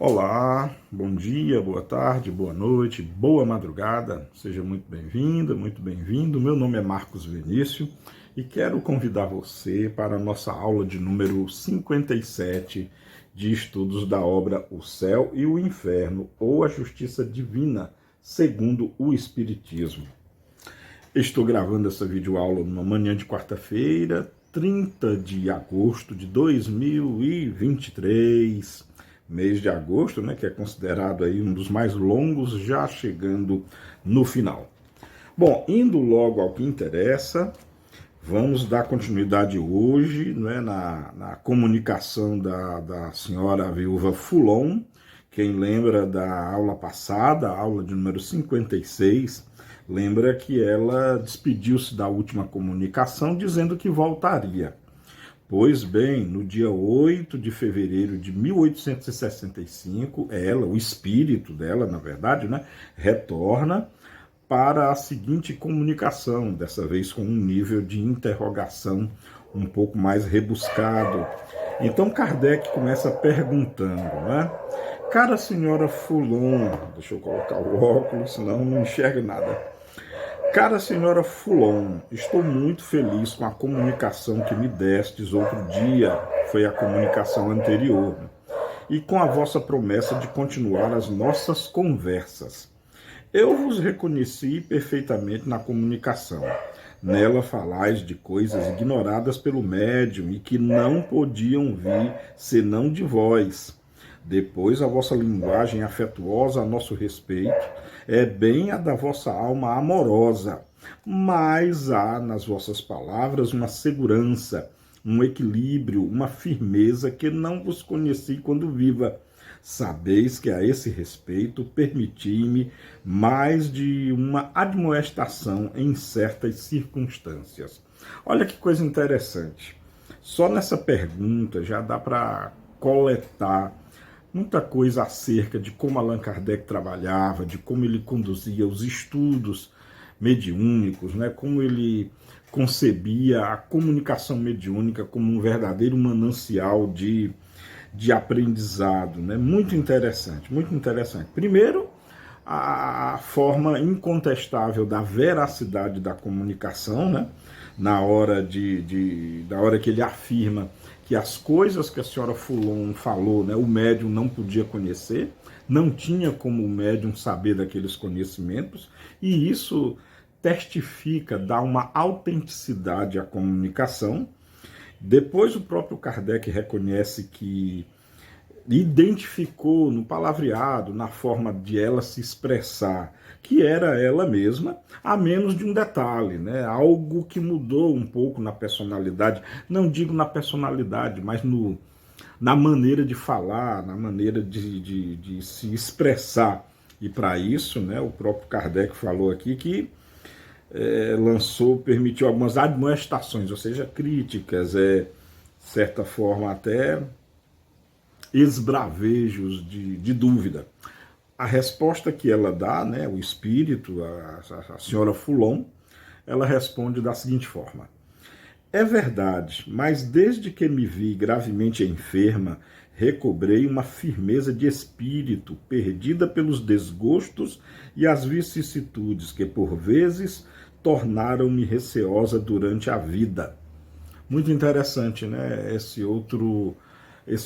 Olá, bom dia, boa tarde, boa noite, boa madrugada. Seja muito bem-vinda, muito bem-vindo. Meu nome é Marcos Vinícius e quero convidar você para a nossa aula de número 57 de estudos da obra O Céu e o Inferno, ou a Justiça Divina, segundo o Espiritismo. Estou gravando essa videoaula numa manhã de quarta-feira, 30 de agosto de 2023, mês de agosto, né, que é considerado aí um dos mais longos, já chegando no final. Bom, indo logo ao que interessa, vamos dar continuidade hoje, né, na comunicação da senhora viúva Foulon. Quem lembra da aula passada, a aula de número 56, lembra que ela despediu-se da última comunicação dizendo que voltaria. Pois bem, no dia 8 de fevereiro de 1865, ela, o espírito dela, na verdade, né, retorna para a seguinte comunicação, dessa vez com um nível de interrogação um pouco mais rebuscado. Então Kardec começa perguntando, né? Cara senhora Foulon, deixa eu colocar o óculos, senão não enxergo nada. Cara senhora Foulon, estou muito feliz com a comunicação que me destes outro dia, foi a comunicação anterior, e com a vossa promessa de continuar as nossas conversas. Eu vos reconheci perfeitamente na comunicação. Nela falais de coisas ignoradas pelo médium e que não podiam vir senão de vós. Depois, a vossa linguagem afetuosa a nosso respeito é bem a da vossa alma amorosa, mas há nas vossas palavras uma segurança, um equilíbrio, uma firmeza que não vos conheci quando viva. Sabeis que a esse respeito permiti-me mais de uma admoestação em certas circunstâncias. Olha que coisa interessante. Só nessa pergunta já dá para coletar muita coisa acerca de como Allan Kardec trabalhava, de como ele conduzia os estudos mediúnicos, né? Como ele concebia a comunicação mediúnica como um verdadeiro manancial de aprendizado, né? Muito interessante, muito interessante. Primeiro, a forma incontestável da veracidade da comunicação, né? Na hora da hora que ele afirma que as coisas que a senhora Foulon falou, né, o médium não podia conhecer, não tinha como o médium saber daqueles conhecimentos, e isso testifica, dá uma autenticidade à comunicação. Depois o próprio Kardec reconhece que identificou no palavreado, na forma de ela se expressar, que era ela mesma, a menos de um detalhe, né? Algo que mudou um pouco na personalidade, não digo na personalidade, mas na maneira de falar, na maneira de se expressar. E para isso, né, o próprio Kardec falou aqui que permitiu algumas admoestações, ou seja, críticas, certa forma até esbravejos de dúvida. A resposta que ela dá, né, o espírito, a senhora Foulon, ela responde da seguinte forma: é verdade, mas desde que me vi gravemente enferma, recobrei uma firmeza de espírito, perdida pelos desgostos e as vicissitudes que, por vezes, tornaram-me receosa durante a vida. Muito interessante, né? Esse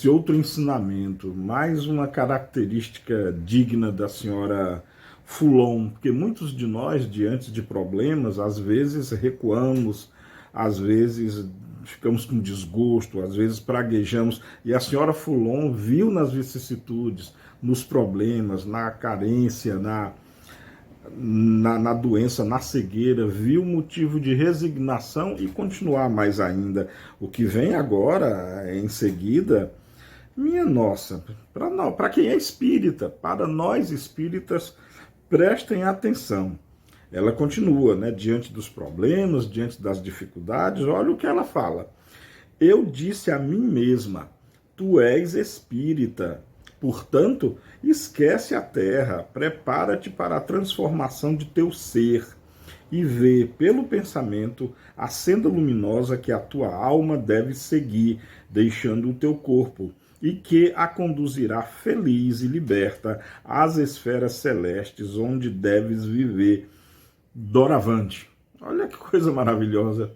outro ensinamento, mais uma característica digna da senhora Foulon, porque muitos de nós, diante de problemas, às vezes recuamos, às vezes ficamos com desgosto, às vezes praguejamos, e a senhora Foulon viu nas vicissitudes, nos problemas, na carência, na doença, na cegueira, viu motivo de resignação e continuar mais ainda. O que vem agora, em seguida, minha nossa, para quem é espírita, para nós espíritas, prestem atenção. Ela continua, né, diante dos problemas, diante das dificuldades, olha o que ela fala. Eu disse a mim mesma, tu és espírita, portanto, esquece a terra, prepara-te para a transformação de teu ser e vê pelo pensamento a senda luminosa que a tua alma deve seguir, deixando o teu corpo, e que a conduzirá feliz e liberta às esferas celestes, onde deves viver doravante. Olha que coisa maravilhosa.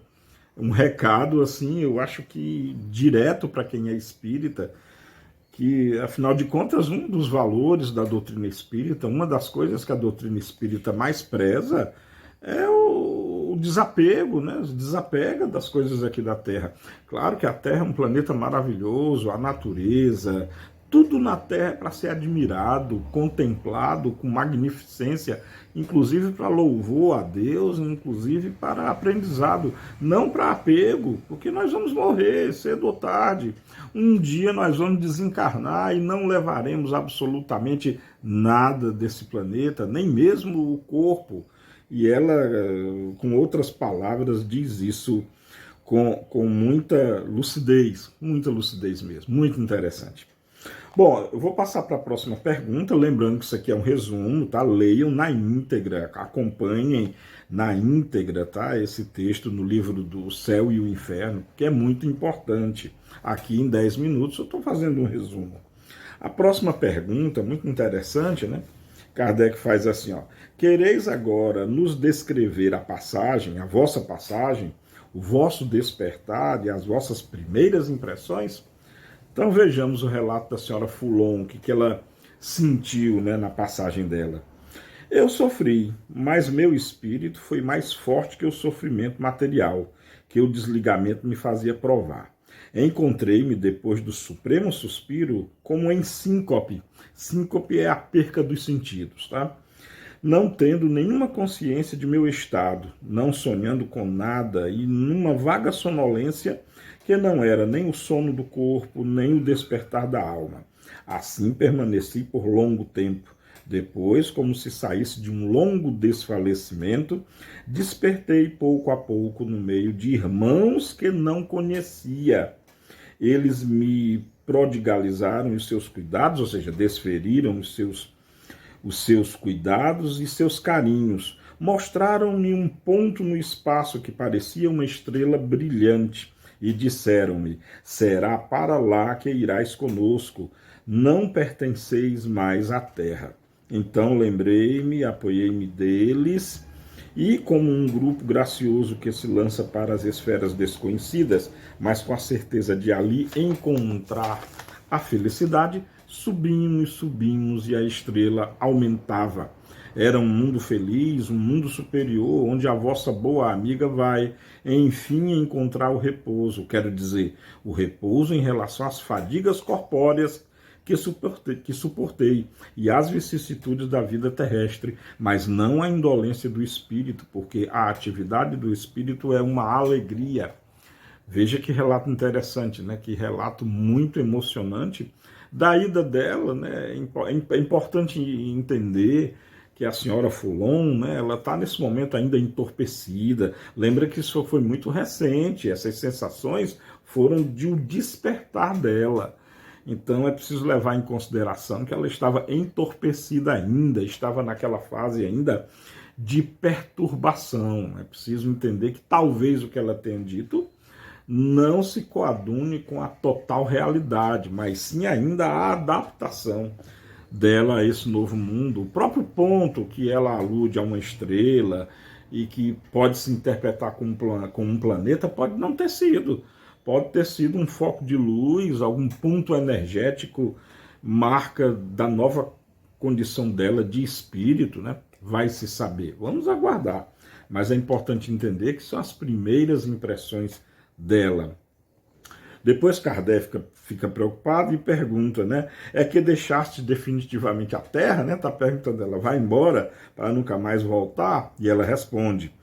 Um recado, assim, eu acho que direto para quem é espírita, que, afinal de contas, um dos valores da doutrina espírita, uma das coisas que a doutrina espírita mais preza é o desapego, né? Desapega das coisas aqui da Terra. Claro que a Terra é um planeta maravilhoso, a natureza, tudo na Terra é para ser admirado, contemplado com magnificência, inclusive para louvor a Deus, inclusive para aprendizado, não para apego, porque nós vamos morrer cedo ou tarde. Um dia nós vamos desencarnar e não levaremos absolutamente nada desse planeta, nem mesmo o corpo. E ela, com outras palavras, diz isso com muita lucidez mesmo, muito interessante. Bom, eu vou passar para a próxima pergunta, lembrando que isso aqui é um resumo, tá? Leiam na íntegra, acompanhem na íntegra, tá? Esse texto no livro do Céu e o Inferno, que é muito importante. Aqui em 10 minutos eu estou fazendo um resumo. A próxima pergunta, muito interessante, né? Kardec faz assim, ó: quereis agora nos descrever a passagem, a vossa passagem, o vosso despertar e as vossas primeiras impressões? Então vejamos o relato da senhora Foulon, o que ela sentiu, né, na passagem dela. Eu sofri, mas meu espírito foi mais forte que o sofrimento material, que o desligamento me fazia provar. Encontrei-me, depois do supremo suspiro, como em síncope. Síncope é a perca dos sentidos, tá? Não tendo nenhuma consciência de meu estado, não sonhando com nada e numa vaga sonolência que não era nem o sono do corpo, nem o despertar da alma. Assim permaneci por longo tempo. Depois, como se saísse de um longo desfalecimento, despertei pouco a pouco no meio de irmãos que não conhecia. Eles me prodigalizaram os seus cuidados, ou seja, desferiram os seus cuidados e seus carinhos. Mostraram-me um ponto no espaço que parecia uma estrela brilhante e disseram-me: será para lá que irás conosco, não pertenceis mais à terra. Então lembrei-me, apoiei-me deles e, como um grupo gracioso que se lança para as esferas desconhecidas, mas com a certeza de ali encontrar a felicidade, subimos e a estrela aumentava. Era um mundo feliz, um mundo superior, onde a vossa boa amiga vai, enfim, encontrar o repouso. Quero dizer, o repouso em relação às fadigas corpóreas que suportei e às vicissitudes da vida terrestre, mas não a indolência do espírito, porque a atividade do espírito é uma alegria. Veja que relato interessante, né? Que relato muito emocionante da ida dela, né? É importante entender que a senhora Foulon, né, ela está nesse momento ainda entorpecida. Lembra que isso foi muito recente, essas sensações foram de um despertar dela. Então é preciso levar em consideração que ela estava entorpecida ainda, estava naquela fase ainda de perturbação. É preciso entender que talvez o que ela tenha dito não se coadune com a total realidade, mas sim ainda a adaptação dela a esse novo mundo. O próprio ponto que ela alude a uma estrela e que pode se interpretar como um planeta, pode não ter sido. Pode ter sido um foco de luz, algum ponto energético, marca da nova condição dela de espírito, né? Vai se saber. Vamos aguardar. Mas é importante entender que são as primeiras impressões dela. Depois Kardec fica preocupado e pergunta, né? É que deixaste definitivamente a Terra, né? Tá perguntando ela, vai embora para nunca mais voltar? E ela responde: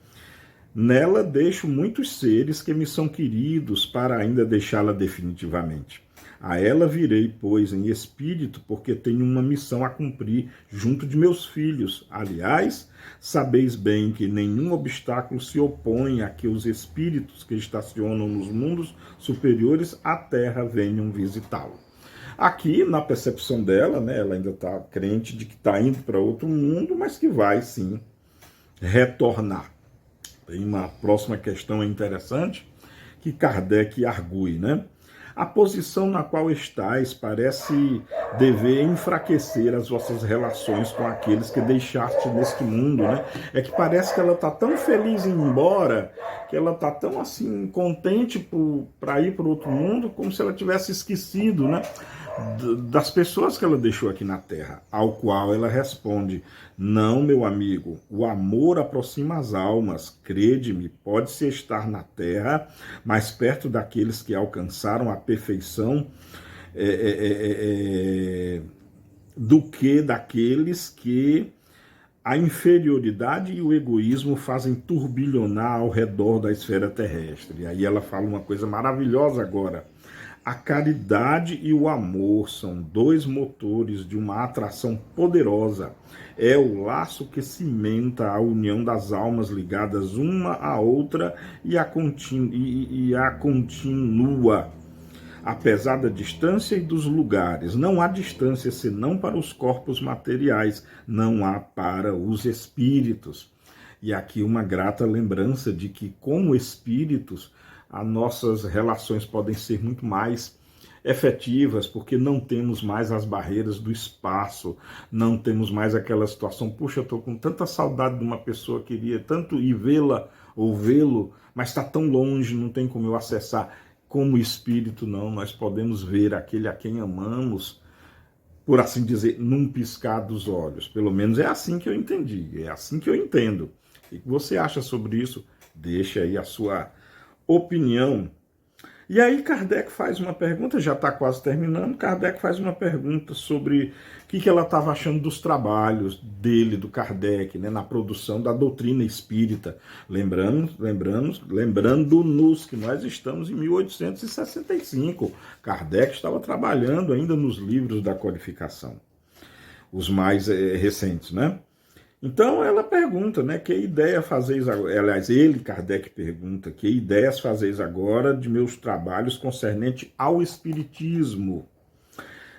nela deixo muitos seres que me são queridos para ainda deixá-la definitivamente. A ela virei, pois, em espírito, porque tenho uma missão a cumprir junto de meus filhos. Aliás, sabeis bem que nenhum obstáculo se opõe a que os espíritos que estacionam nos mundos superiores à Terra venham visitá-lo. Aqui, na percepção dela, né, ela ainda está crente de que está indo para outro mundo, mas que vai, sim, retornar. Tem uma próxima questão interessante que Kardec argue, né? A posição na qual estáis parece dever enfraquecer as vossas relações com aqueles que deixaste neste mundo, né? É que parece que ela está tão feliz em ir embora, que ela está tão assim contente para ir para outro mundo, como se ela tivesse esquecido, né? Das pessoas que ela deixou aqui na Terra, ao qual ela responde: não, meu amigo, o amor aproxima as almas, crede-me, pode-se estar na Terra, mais perto daqueles que alcançaram a perfeição do que daqueles que a inferioridade e o egoísmo fazem turbilhonar ao redor da esfera terrestre. E aí ela fala uma coisa maravilhosa agora. A caridade e o amor são dois motores de uma atração poderosa. É o laço que cimenta a união das almas ligadas uma à outra e a continua. Apesar da distância e dos lugares, não há distância senão para os corpos materiais, não há para os espíritos. E aqui uma grata lembrança de que, como espíritos, as nossas relações podem ser muito mais efetivas, porque não temos mais as barreiras do espaço, não temos mais aquela situação, puxa, eu estou com tanta saudade de uma pessoa, queria tanto ir vê-la ou vê-lo, mas está tão longe, não tem como eu acessar. Como espírito, não, nós podemos ver aquele a quem amamos, por assim dizer, num piscar dos olhos. Pelo menos é assim que eu entendi, é assim que eu entendo. O que você acha sobre isso? Deixa aí a sua opinião. E aí Kardec faz uma pergunta, já está quase terminando, Kardec faz uma pergunta sobre o que ela estava achando dos trabalhos dele, do Kardec, né, na produção da doutrina espírita. Lembrando-nos que nós estamos em 1865. Kardec estava trabalhando ainda nos livros da codificação, os mais recentes, né? Então ela pergunta, né, que ideia fazeis agora? Aliás, ele, Kardec, pergunta, que ideias fazeis agora de meus trabalhos concernente ao Espiritismo?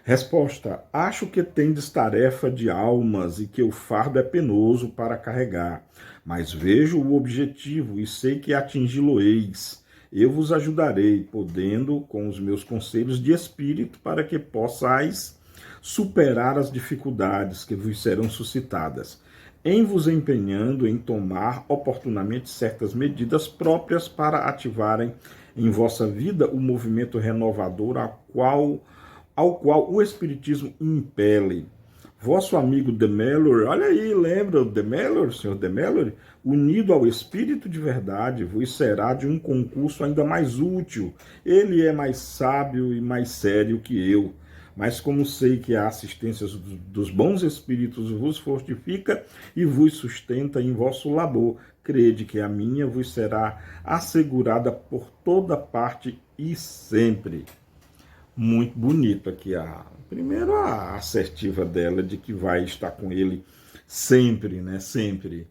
Resposta: acho que tendes tarefa de almas e que o fardo é penoso para carregar, mas vejo o objetivo e sei que atingi-lo-eis. Eu vos ajudarei, podendo, com os meus conselhos de espírito, para que possais superar as dificuldades que vos serão suscitadas, em vos empenhando em tomar oportunamente certas medidas próprias para ativarem em vossa vida o movimento renovador ao qual o Espiritismo impele. Vosso amigo de Mellory, olha aí, lembra o de Mellory, senhor de Mellory? Unido ao Espírito de verdade, vos será de um concurso ainda mais útil. Ele é mais sábio e mais sério que eu. Mas como sei que a assistência dos bons espíritos vos fortifica e vos sustenta em vosso labor, crede que a minha vos será assegurada por toda parte e sempre. Muito bonito aqui primeiro a assertiva dela de que vai estar com ele sempre, né? Sempre.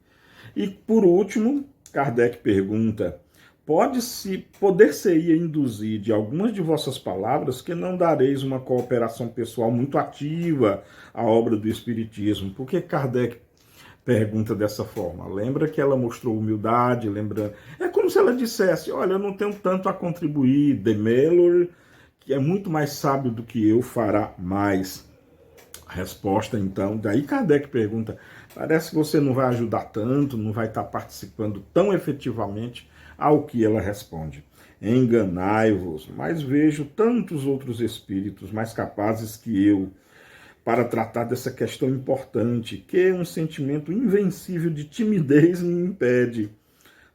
E por último, Kardec pergunta: poder-se-ia induzir de algumas de vossas palavras que não dareis uma cooperação pessoal muito ativa à obra do Espiritismo? Por que Kardec pergunta dessa forma? Lembra que ela mostrou humildade, lembrando. É como se ela dissesse: olha, eu não tenho tanto a contribuir, de Mellory, que é muito mais sábio do que eu, fará mais. A resposta, então, daí Kardec pergunta: parece que você não vai ajudar tanto, não vai estar participando tão efetivamente. Ao que ela responde: enganai-vos, mas vejo tantos outros espíritos mais capazes que eu para tratar dessa questão importante, que um sentimento invencível de timidez me impede,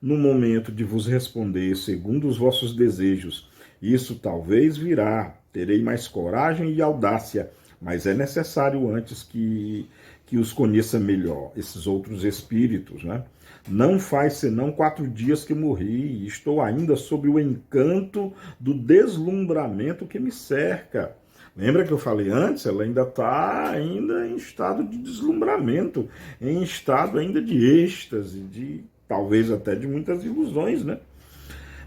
no momento de vos responder segundo os vossos desejos. Isso talvez virá, terei mais coragem e audácia, mas é necessário antes que os conheça melhor, esses outros espíritos, né? Não faz senão 4 dias que morri e estou ainda sob o encanto do deslumbramento que me cerca. Lembra que eu falei antes? Ela ainda está em estado de deslumbramento, em estado ainda de êxtase, talvez até de muitas ilusões, né?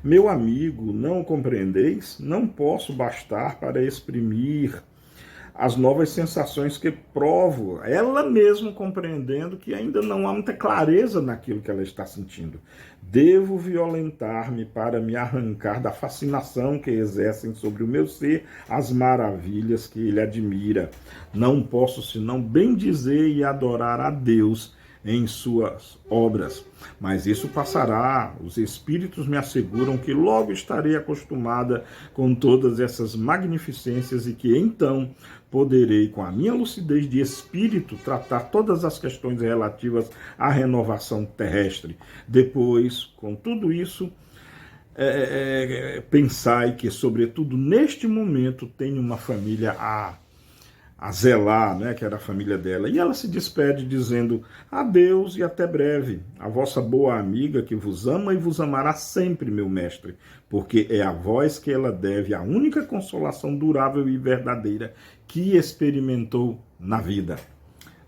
Meu amigo, não o compreendeis? Não posso bastar para exprimir as novas sensações que provo, ela mesma compreendendo que ainda não há muita clareza naquilo que ela está sentindo. Devo violentar-me para me arrancar da fascinação que exercem sobre o meu ser as maravilhas que ele admira. Não posso senão bendizer e adorar a Deus em suas obras. Mas isso passará, os espíritos me asseguram que logo estarei acostumada com todas essas magnificências e que então poderei, com a minha lucidez de espírito, tratar todas as questões relativas à renovação terrestre. Depois, com tudo isso, pensai que, sobretudo neste momento, tenho uma família a zelar, né, que era a família dela. E ela se despede dizendo: adeus e até breve. A vossa boa amiga que vos ama e vos amará sempre, meu mestre, porque é a vós que ela deve a única consolação durável e verdadeira que experimentou na vida.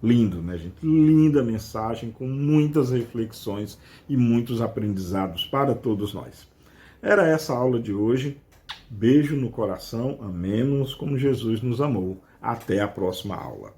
Lindo, né, gente? Linda mensagem, com muitas reflexões e muitos aprendizados para todos nós. Era essa a aula de hoje. Beijo no coração, amemos como Jesus nos amou. Até a próxima aula.